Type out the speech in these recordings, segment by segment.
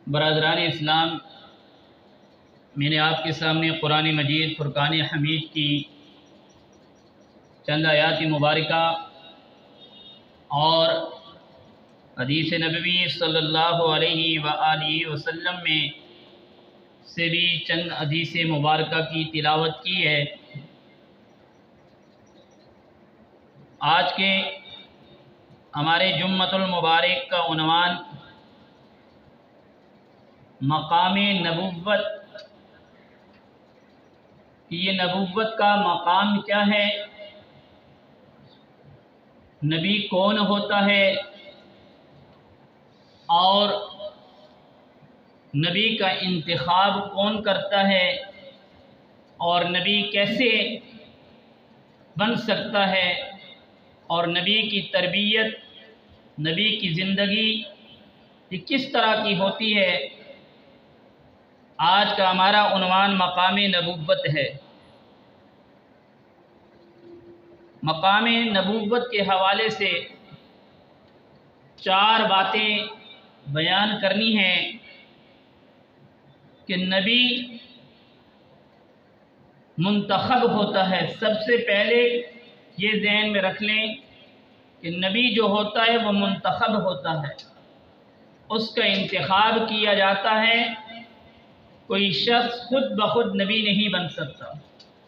برادران اسلام، میں نے آپ کے سامنے قرآن مجید فرقان حمید کی چند آیات مبارکہ اور حدیث نبوی صلی اللہ علیہ وآلہ وسلم میں سے بھی چند حدیث مبارکہ کی تلاوت کی ہے۔ آج کے ہمارے جمعۃ المبارک کا عنوان مقام نبوت، کہ یہ نبوت کا مقام کیا ہے، نبی کون ہوتا ہے اور نبی کا انتخاب کون کرتا ہے اور نبی کیسے بن سکتا ہے اور نبی کی تربیت، نبی کی زندگی یہ کس طرح کی ہوتی ہے۔ آج کا ہمارا عنوان مقام نبوت ہے۔ مقام نبوت کے حوالے سے چار باتیں بیان کرنی ہیں کہ نبی منتخب ہوتا ہے۔ سب سے پہلے یہ ذہن میں رکھ لیں کہ نبی جو ہوتا ہے وہ منتخب ہوتا ہے، اس کا انتخاب کیا جاتا ہے۔ کوئی شخص خود بخود نبی نہیں بن سکتا،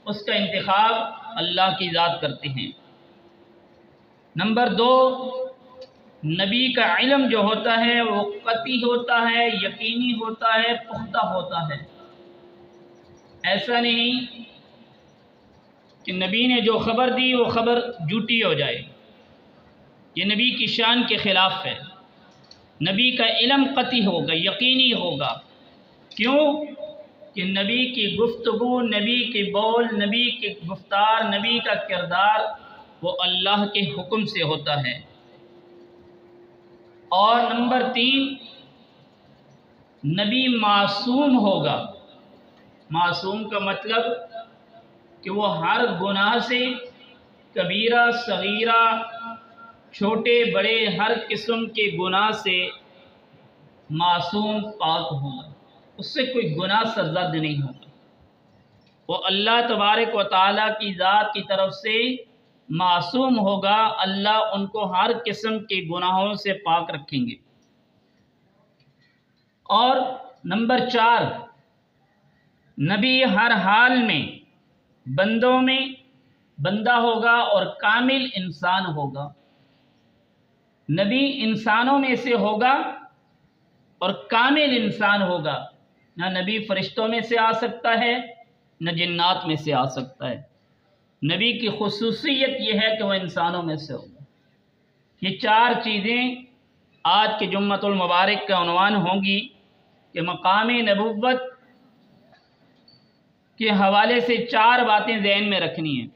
اس کا انتخاب اللہ کی ذات کرتے ہیں۔ نمبر دو، نبی کا علم جو ہوتا ہے وہ قطعی ہوتا ہے، یقینی ہوتا ہے، پختہ ہوتا ہے۔ ایسا نہیں کہ نبی نے جو خبر دی وہ خبر جھوٹی ہو جائے، یہ نبی کی شان کے خلاف ہے۔ نبی کا علم قطعی ہوگا، یقینی ہوگا۔ کیوں؟ کہ نبی کی گفتگو، نبی کی بول، نبی کی گفتار، نبی کا کردار وہ اللہ کے حکم سے ہوتا ہے۔ اور نمبر تین، نبی معصوم ہوگا۔ معصوم کا مطلب کہ وہ ہر گناہ سے، کبیرہ صغیرہ، چھوٹے بڑے ہر قسم کے گناہ سے معصوم پاک ہوگا، اس سے کوئی گناہ سرزد نہیں ہوگا۔ وہ اللہ تبارک و تعالیٰ کی ذات کی طرف سے معصوم ہوگا، اللہ ان کو ہر قسم کے گناہوں سے پاک رکھیں گے۔ اور نمبر چار، نبی ہر حال میں بندوں میں بندہ ہوگا اور کامل انسان ہوگا۔ نبی انسانوں میں سے ہوگا اور کامل انسان ہوگا، نہ نبی فرشتوں میں سے آ سکتا ہے نہ جنات میں سے آ سکتا ہے۔ نبی کی خصوصیت یہ ہے کہ وہ انسانوں میں سے ہوگا۔ یہ چار چیزیں آج کے جمعۃ المبارک کا عنوان ہوں گی کہ مقام نبوت کے حوالے سے چار باتیں ذہن میں رکھنی ہیں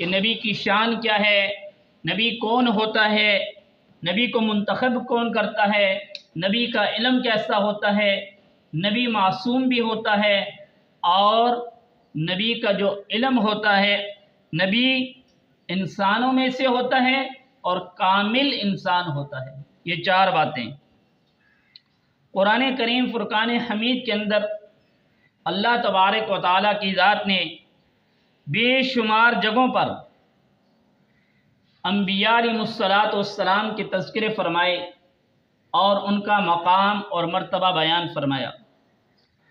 کہ نبی کی شان کیا ہے، نبی کون ہوتا ہے، نبی کو منتخب کون کرتا ہے، نبی کا علم کیسا ہوتا ہے، نبی معصوم بھی ہوتا ہے، اور نبی کا جو علم ہوتا ہے نبی انسانوں میں سے ہوتا ہے اور کامل انسان ہوتا ہے۔ یہ چار باتیں قرآن کریم فرقان حمید کے اندر اللہ تبارک و تعالیٰ کی ذات نے بے شمار جگہوں پر انبیاء علیہ الصلاۃ کے تذکرے فرمائے اور ان کا مقام اور مرتبہ بیان فرمایا۔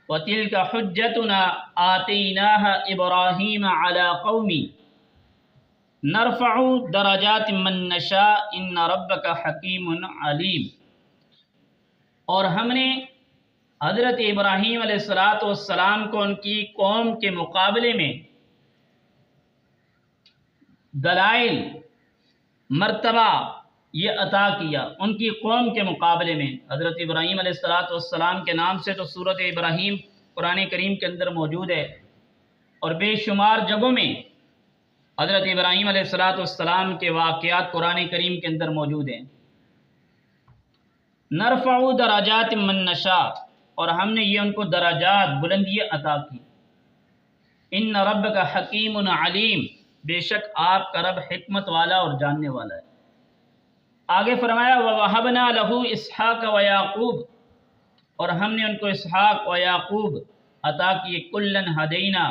وَتِلْكَ حُجَّتُنَا آتَيْنَاهَا إِبْرَاهِيمَ عَلَى قَوْمِهِ نَرْفَعُ دَرَجَاتٍ مَّن نَّشَاءُ إِنَّ رَبَّكَ حَكِيمٌ عَلِيمٌ۔ اور ہم نے حضرت ابراہیم علیہ السلام کو ان کی قوم کے مقابلے میں دلائل، مرتبہ یہ عطا کیا۔ ان کی قوم کے مقابلے میں حضرت ابراہیم علیہ السلام کے نام سے تو سورۃ ابراہیم قرآن کریم کے اندر موجود ہے، اور بے شمار جگہوں میں حضرت ابراہیم علیہ السلام کے واقعات قرآن کریم کے اندر موجود ہیں۔ نرفع درجات من نشاء، اور ہم نے یہ ان کو درجات، بلندیاں عطا کی۔ ان ربک حکیم علیم، بے شک آپ کا رب حکمت والا اور جاننے والا ہے۔ آگے فرمایا وَوَهَبْنَا لَهُ إِسْحَاقَ وَيَعْقُوبَ، اور ہم نے ان کو اسحاق و یعقوب عطا کیے، کلن ہدینا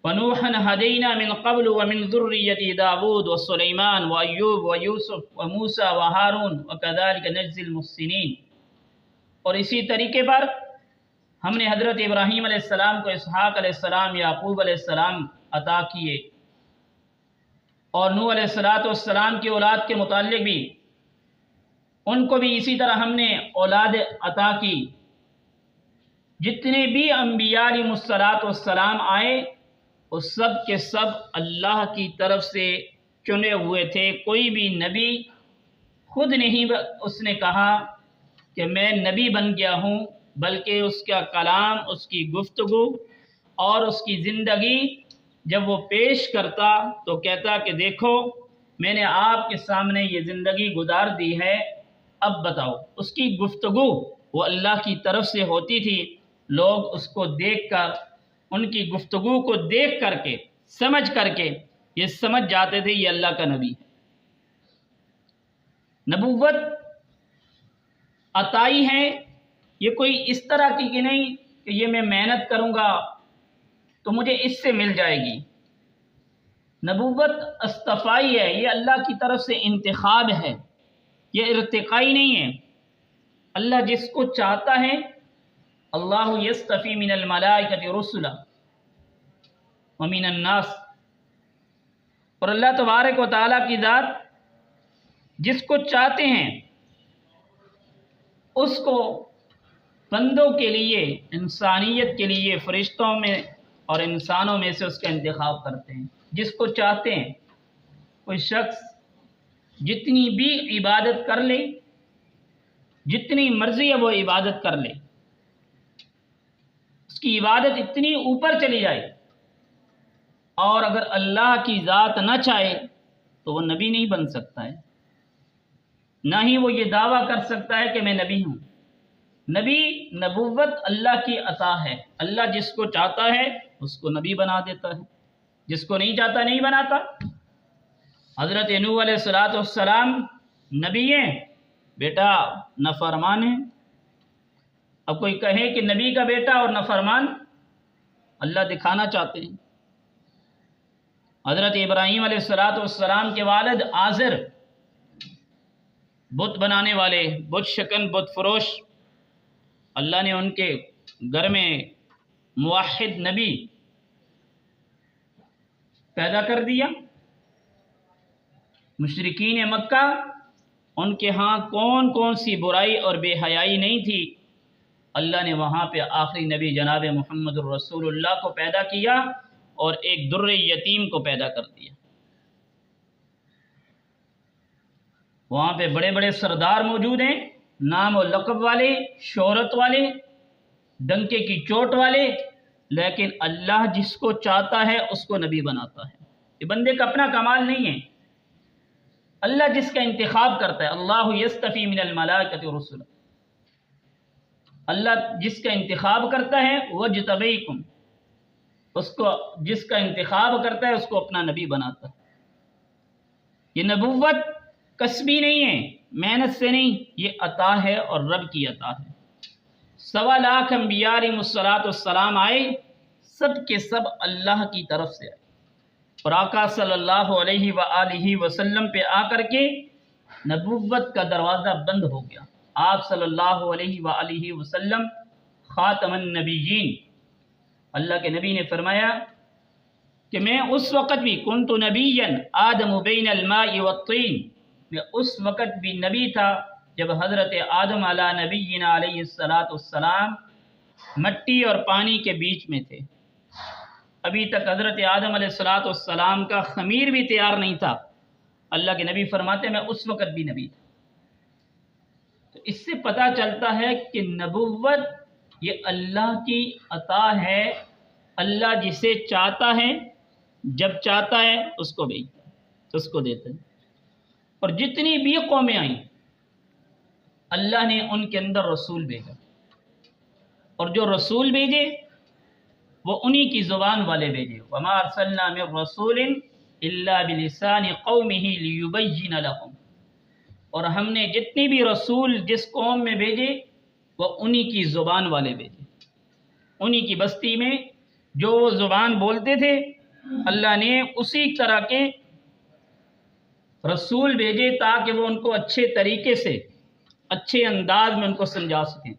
ونوحا ہدینا من قبل ومن ذریۃ داود وسلیمان وایوب ویوسف وموسیٰ وہارون وکذلک نجزی المحسنین۔ اور اسی طریقے پر ہم نے حضرت ابراہیم علیہ السلام کو اسحاق علیہ السلام، یعقوب علیہ السلام عطا کیے، اور نوح علیہ السلام کی اولاد کے متعلق بھی ان کو بھی اسی طرح ہم نے اولاد عطا کی۔ جتنے بھی انبیاء علیہ السلام آئے وہ سب کے سب اللہ کی طرف سے چنے ہوئے تھے۔ کوئی بھی نبی خود نہیں اس نے کہا کہ میں نبی بن گیا ہوں، بلکہ اس کا کلام، اس کی گفتگو اور اس کی زندگی جب وہ پیش کرتا تو کہتا کہ دیکھو میں نے آپ کے سامنے یہ زندگی گزار دی ہے، اب بتاؤ۔ اس کی گفتگو وہ اللہ کی طرف سے ہوتی تھی، لوگ اس کو دیکھ کر، ان کی گفتگو کو دیکھ کر کے، سمجھ کر کے یہ سمجھ جاتے تھے یہ اللہ کا نبی ہے۔ نبوت عطائی ہے، یہ کوئی اس طرح کی نہیں کہ یہ میں محنت کروں گا تو مجھے اس سے مل جائے گی۔ نبوت اصطفائی ہے، یہ اللہ کی طرف سے انتخاب ہے، یہ ارتقائی نہیں ہے۔ اللہ جس کو چاہتا ہے، اللہ یصطفی من الملائکۃ رسلا ومن الناس، اور اللہ تبارک و تعالیٰ کی ذات جس کو چاہتے ہیں اس کو بندوں کے لیے، انسانیت کے لیے فرشتوں میں اور انسانوں میں سے اس کا انتخاب کرتے ہیں، جس کو چاہتے ہیں۔ کوئی شخص جتنی بھی عبادت کر لے، جتنی مرضی ہے وہ عبادت کر لے، اس کی عبادت اتنی اوپر چلی جائے، اور اگر اللہ کی ذات نہ چاہے تو وہ نبی نہیں بن سکتا ہے، نہ ہی وہ یہ دعویٰ کر سکتا ہے کہ میں نبی ہوں۔ نبی، نبوت اللہ کی عطا ہے، اللہ جس کو چاہتا ہے اس کو نبی بنا دیتا ہے، جس کو نہیں چاہتا نہیں بناتا۔ حضرت نوح علیہ السلام نبی ہیں، بیٹا نافرمان ہے۔ اب کوئی کہے کہ نبی کا بیٹا اور نافرمان، اللہ دکھانا چاہتے ہیں۔ حضرت ابراہیم علیہ السلام کے والد آزر بت بنانے والے، بت شکن، بت فروش، اللہ نے ان کے گھر میں موحد نبی پیدا کر دیا۔ مشرکین مکہ، ان کے ہاں کون کون سی برائی اور بے حیائی نہیں تھی، اللہ نے وہاں پہ آخری نبی جناب محمد الرسول اللہ کو پیدا کیا اور ایک در یتیم کو پیدا کر دیا۔ وہاں پہ بڑے بڑے سردار موجود ہیں، نام و لقب والے، شہرت والے، ڈنکے کی چوٹ والے، لیکن اللہ جس کو چاہتا ہے اس کو نبی بناتا ہے۔ یہ بندے کا اپنا کمال نہیں ہے، اللہ جس کا انتخاب کرتا ہے۔ اللہ یصطفی من الملائکۃ رسلا، اللہ جس کا انتخاب کرتا ہے، وجتبیکم، اس کو جس کا انتخاب کرتا ہے اس کو اپنا نبی بناتا ہے۔ یہ نبوت کسبی نہیں ہے، محنت سے نہیں، یہ عطا ہے اور رب کی عطا ہے۔ 1.25 لاکھ انبیاء علیہ السلام آئے، سب کے سب اللہ کی طرف سے آئے، اور آقا صلی اللہ علیہ وآلہ وسلم پہ آ کر کے نبوت کا دروازہ بند ہو گیا۔ آپ صلی اللہ علیہ وآلہ وسلم خاتم النبیین، اللہ کے نبی نے فرمایا کہ میں اس وقت بھی کنت نبیا آدم بین الماء والطین، میں اس وقت بھی نبی تھا جب حضرت آدم علیہ نبینا علیہ السلام مٹی اور پانی کے بیچ میں تھے۔ ابھی تک حضرت آدم علیہ السلام کا خمیر بھی تیار نہیں تھا، اللہ کے نبی فرماتے میں اس وقت بھی نبی تھا۔ تو اس سے پتہ چلتا ہے کہ نبوت یہ اللہ کی عطا ہے، اللہ جسے چاہتا ہے جب چاہتا ہے اس کو بھیجتا ہے، اس کو دیتا ہے۔ اور جتنی بھی قومیں آئیں اللہ نے ان کے اندر رسول بھیجا، اور جو رسول بھیجے وہ انہی کی زبان والے بھیجے۔ وما ارسلنا من رسول الا بلسان قومه ليبين لهم، اور ہم نے جتنی بھی رسول جس قوم میں بھیجے وہ انہی کی زبان والے بھیجے، انہی کی بستی میں جو وہ زبان بولتے تھے اللہ نے اسی طرح کے رسول بھیجے تاکہ وہ ان کو اچھے طریقے سے اچھے انداز میں ان کو سمجھا سکیں۔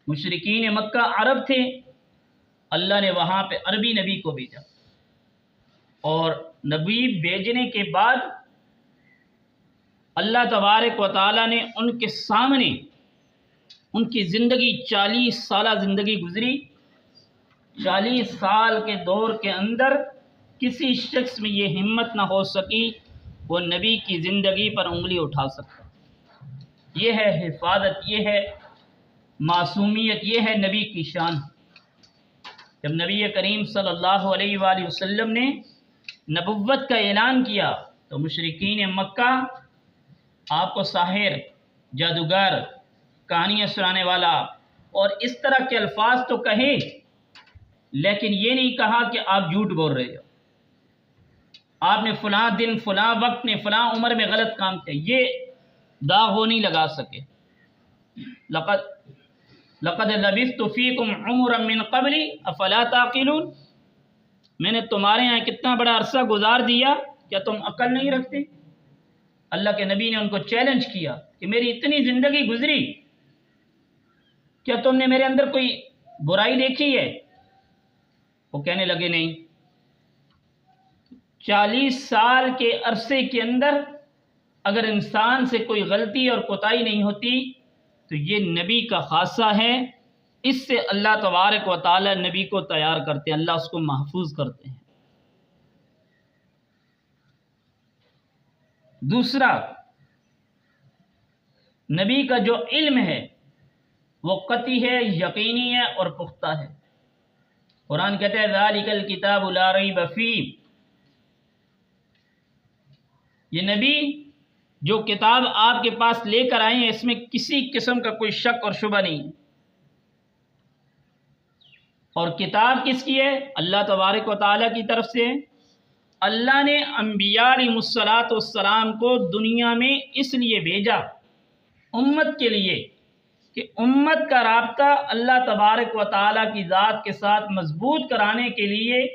مشرکین مکہ عرب تھے، اللہ نے وہاں پہ عربی نبی کو بھیجا، اور نبی بھیجنے کے بعد اللہ تبارک و تعالیٰ نے ان کے سامنے ان کی زندگی 40 سالہ زندگی گزری۔ 40 سال کے دور کے اندر کسی شخص میں یہ ہمت نہ ہو سکی وہ نبی کی زندگی پر انگلی اٹھا سکتا۔ یہ ہے حفاظت، یہ ہے معصومیت، یہ ہے نبی کی شان۔ جب نبی کریم صلی اللہ علیہ وآلہ وسلم نے نبوت کا اعلان کیا تو مشرکین مکہ آپ کو ساحر، جادوگر، کہانیاں سنانے والا اور اس طرح کے الفاظ تو کہے، لیکن یہ نہیں کہا کہ آپ جھوٹ بول رہے ہو، آپ نے فلاں دن فلاں وقت میں فلاں عمر میں غلط کام کیا، یہ داغ وہ نہیں لگا سکے۔ لقد لبثت فیکم عمرا من قبل افلا تعقلون، میں نے تمہارے یہاں کتنا بڑا عرصہ گزار دیا، کیا تم عقل نہیں رکھتے؟ اللہ کے نبی نے ان کو چیلنج کیا کہ میری اتنی زندگی گزری، کیا تم نے میرے اندر کوئی برائی دیکھی ہے؟ وہ کہنے لگے نہیں۔ 40 سال کے عرصے کے اندر اگر انسان سے کوئی غلطی اور کوتاہی نہیں ہوتی تو یہ نبی کا خاصہ ہے، اس سے اللہ تبارک و تعالی نبی کو تیار کرتے ہیں، اللہ اس کو محفوظ کرتے ہیں۔ دوسرا، نبی کا جو علم ہے وہ قطعی ہے، یقینی ہے اور پختہ ہے۔ قرآن کہتا ہے ذالک الکتاب لا ریب فیہ، یہ نبی جو کتاب آپ کے پاس لے کر آئے ہیں اس میں کسی قسم کا کوئی شک اور شبہ نہیں ہے۔ اور کتاب کس کی ہے؟ اللہ تبارک و تعالیٰ کی طرف سے۔ اللہ نے انبیاء علیہ السلام کو دنیا میں اس لیے بھیجا امت کے لیے کہ امت کا رابطہ اللہ تبارک و تعالیٰ کی ذات کے ساتھ مضبوط کرانے کے لیے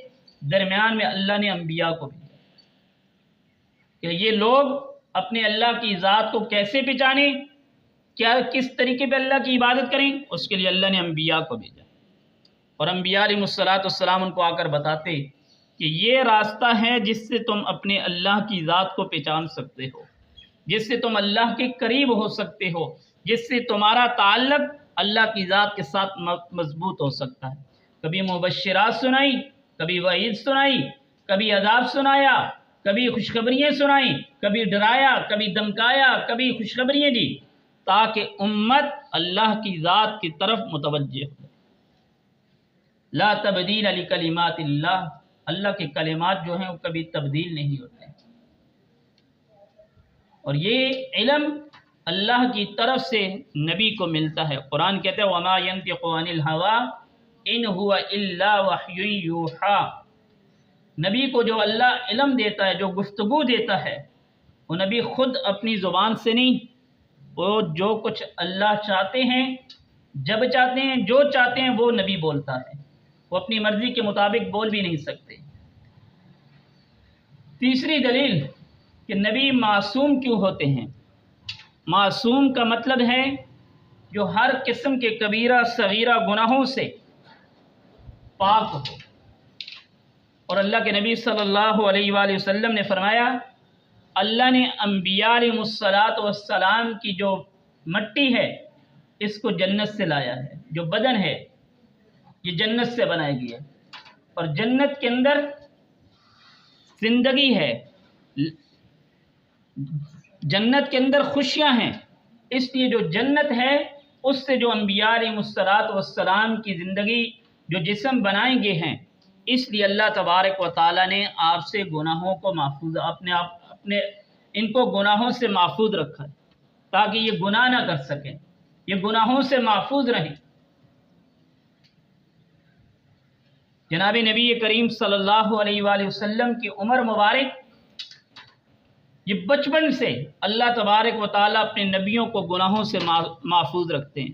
درمیان میں اللہ نے انبیاء کو بھیجا کہ یہ لوگ اپنے اللہ کی ذات کو کیسے پہچانیں، کیا کس طریقے پہ اللہ کی عبادت کریں، اس کے لیے اللہ نے انبیاء کو بھیجا۔ اور انبیاء علیہ السلام ان کو آ کر بتاتے کہ یہ راستہ ہے جس سے تم اپنے اللہ کی ذات کو پہچان سکتے ہو، جس سے تم اللہ کے قریب ہو سکتے ہو، جس سے تمہارا تعلق اللہ کی ذات کے ساتھ مضبوط ہو سکتا ہے۔ کبھی مبشرات سنائی، کبھی وعید سنائی، کبھی عذاب سنایا، کبھی خوشخبریاں سنائیں، کبھی ڈرایا، کبھی دمکایا، کبھی خوشخبریاں دی، تاکہ امت اللہ کی ذات کی طرف متوجہ ہو۔ لا تبدیل لکلمات اللہ، اللہ کے کلمات جو ہیں وہ کبھی تبدیل نہیں ہوتے، اور یہ علم اللہ کی طرف سے نبی کو ملتا ہے۔ قرآن کہتا ہے وما ينطق عن الهوى ان هو الا وحی یوحی، نبی کو جو اللہ علم دیتا ہے، جو گفتگو دیتا ہے، وہ نبی خود اپنی زبان سے نہیں، وہ جو کچھ اللہ چاہتے ہیں، جب چاہتے ہیں، جو چاہتے ہیں وہ نبی بولتا ہے، وہ اپنی مرضی کے مطابق بول بھی نہیں سکتے۔ تیسری دلیل کہ نبی معصوم کیوں ہوتے ہیں۔ معصوم کا مطلب ہے جو ہر قسم کے کبیرہ صغیرہ گناہوں سے پاک ہو، اور اللہ کے نبی صلی اللہ علیہ وآلہ وسلم نے فرمایا اللہ نے انبیاء علیہ السلام کی جو مٹی ہے اس کو جنت سے لایا ہے، جو بدن ہے یہ جنت سے بنایا گیا ہے، اور جنت کے اندر زندگی ہے، جنت کے اندر خوشیاں ہیں، اس لیے جو جنت ہے اس سے جو انبیاء علیہ السلام کی زندگی جو جسم بنائے گئے ہیں، اس لیے اللہ تبارک و تعالیٰ نے آپ سے گناہوں کو محفوظ اپنے ان کو گناہوں سے محفوظ رکھا ہے تاکہ یہ گناہ نہ کر سکیں، یہ گناہوں سے محفوظ رہیں۔ جناب نبی کریم صلی اللہ علیہ وآلہ وسلم کی عمر مبارک یہ بچپن سے اللہ تبارک و تعالیٰ اپنے نبیوں کو گناہوں سے محفوظ رکھتے ہیں۔